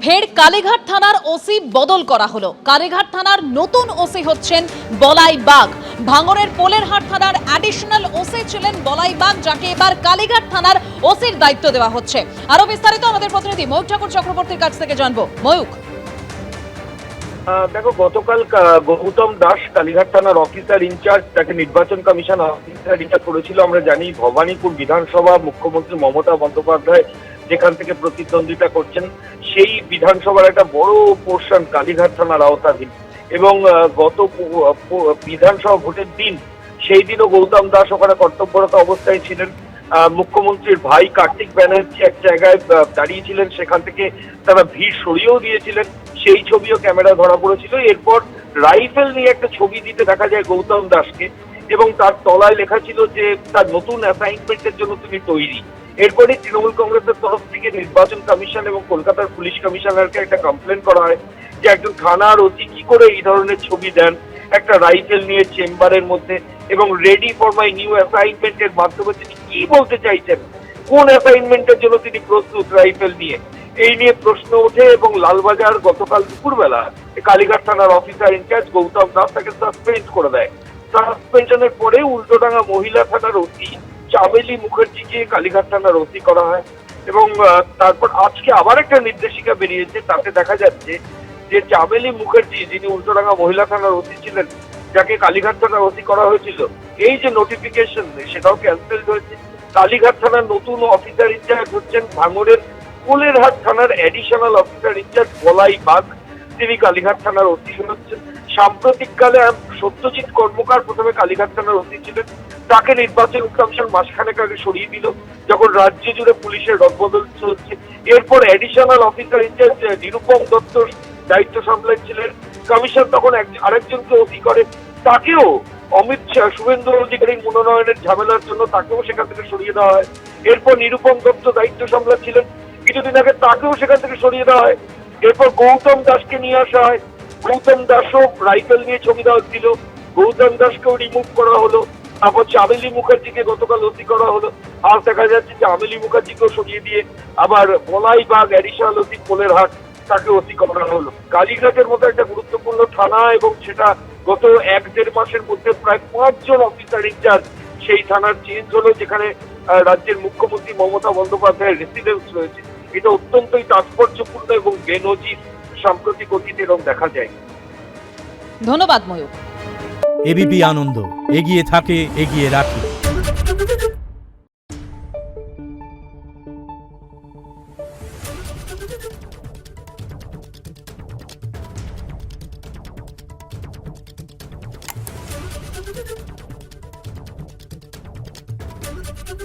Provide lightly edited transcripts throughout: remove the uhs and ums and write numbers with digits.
ফের কালীঘাট থানার ওসি বদল করা হলো। কালীঘাট থানার নতুন ওসি হচ্ছেন বলাই বাগ। ভাঙড়ের পোলেরহাট থানার অ্যাডিশনাল ওসি ছিলেন বলাই বাগ, যাকে এবার কালীঘাট থানার ওসির দায়িত্ব দেওয়া হচ্ছে। আরো বিস্তারিত আমাদের প্রতিনিধি ময়ূক ঠাকুর চক্রবর্তীর কাছ থেকে জানবো। ময়ূক, দেখো, গতকাল গৌতম দাস কালীঘাট থানার অফিসার ইনচার্জ, তাকে নির্বাচন কমিশন অফিসার ইনচার্জ করেছিল। আমরা জানি ভবানীপুর বিধানসভা মুখ্যমন্ত্রী মমতা বন্দ্যোপাধ্যায় যেখান থেকে প্রতিদ্বন্দ্বিতা করছেন, সেই বিধানসভার একটা বড় পোর্শন কালীঘাট থানার আওতাধীন। এবং গত বিধানসভা ভোটের দিন, সেই দিনও গৌতম দাস ওখানে কর্তব্যরত অবস্থায় ছিলেন। মুখ্যমন্ত্রীর ভাই কার্তিক ব্যানার্জি এক জায়গায় দাঁড়িয়েছিলেন, সেখান থেকে তারা ভিড় সরিয়েও দিয়েছিলেন। সেই ছবিও ক্যামেরা ধরা পড়েছিল। এরপর রাইফেল নিয়ে একটা ছবি দিতে দেখা যায় গৌতম দাসকে, এবং তার তলায় লেখা ছিল যে তার নতুন অ্যাসাইনমেন্টের জন্য তিনি তৈরি। এরপরে তৃণমূল কংগ্রেসের তরফ থেকে নির্বাচন কমিশন এবং কলকাতার পুলিশ কমিশনারকে একটা কমপ্লেন করা হয় যে একজন থানার ওসি কি করে এই ধরনের ছবি দেন একটা রাইফেল নিয়ে চেম্বারের মধ্যে, এবং রেডি ফর মাই নিউ অ্যাসাইনমেন্টের মাধ্যমে তিনি কি বলতে চাইছেন, কোন অ্যাসাইনমেন্টের জন্য তিনি প্রস্তুত রাইফেল নিয়ে, এই নিয়ে প্রশ্ন ওঠে। এবং লালবাজার গতকাল দুপুরবেলা কালীঘাট থানার অফিসার ইনচার্জ গৌতম দাস তাকে সাসপেন্ড করে দেয়। সাসপেনশনের পরে উল্টোডাঙ্গা মহিলা থানার ওসি চামেলি মুখার্জিকে কালীঘাট থানার ওসি করা হয়। এবং তারপর আজকে আবার একটা নির্দেশিকা বেরিয়েছে, তাতে দেখা যাচ্ছে যে চামেলি মুখার্জি, যিনি উল্টোডাঙ্গা মহিলা থানার ওসি ছিলেন, যাকে কালীঘাট থানার ওসি করা হয়েছিল, এই যে নোটিফিকেশন সেটাও ক্যান্সেল হয়েছে। কালীঘাট থানার নতুন অফিসার ইনচার্জ হচ্ছেন ভাঙড়ের পোলেরহাট থানার অ্যাডিশনাল অফিসার ইনচার্জ বলাই বাগ, তিনি কালীঘাট থানার ওসি হচ্ছেন। সাম্প্রতিককালে সত্যজিৎ কর্মকার প্রথমে কালীঘাট থানার ওসি ছিলেন, তাকে নির্বাচন কমিশন মাসখানেক আগে সরিয়ে দিল যখন রাজ্য জুড়ে পুলিশের রদবদল চলছে। এরপর additional officer in charge Nirupam Dutta দায়িত্ব সামলাচ্ছিলেন। কমিশন তখন আরেকজনকে ওসি করে, তাকেও অমিত শাহ শুভেন্দু অধিকারীর মনোনয়নের ঝামেলার জন্য তাকেও সেখান থেকে সরিয়ে দেওয়া হয়। এরপর নিরুপম দত্ত দায়িত্ব সামলাচ্ছিলেন, কিছুদিন আগে তাকেও সেখান থেকে সরিয়ে দেওয়া হয়। এরপর গৌতম দাসকে নিয়ে আসা হয়, গৌতম দাসও রাইফেল নিয়ে ছবি দেওয়া ছিল, গৌতম দাসকেও রিমুভ করা হলো। তারপর চামেলি মুখার্জিকে গতকাল ওসি করা হলো। আর দেখা যাচ্ছে চামেলি মুখার্জিকেও সরিয়ে দিয়ে আবার বলাই বাগ অ্যাডিশনাল ওসি পোলেরহাট, তাকে ওসি করা হলো। কালীঘাটের মতো একটা গুরুত্বপূর্ণ থানা, এবং সেটা গত 1-1.5 মাসের মধ্যে প্রায় 5 জন অফিসার ইনচার্জ সেই থানার চেঞ্জ হলো, যেখানে রাজ্যের মুখ্যমন্ত্রী মমতা বন্দ্যোপাধ্যায়ের রেসিডেন্স রয়েছে। এটা অত্যন্তই তাৎপর্যপূর্ণ এবং বেনজির সাম্প্রতিক অতীতে এরকম দেখা যায়। ধন্যবাদ ময়ূক। এবিপি আনন্দ, এগিয়ে থাকে, এগিয়ে রাখে।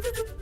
Thank you.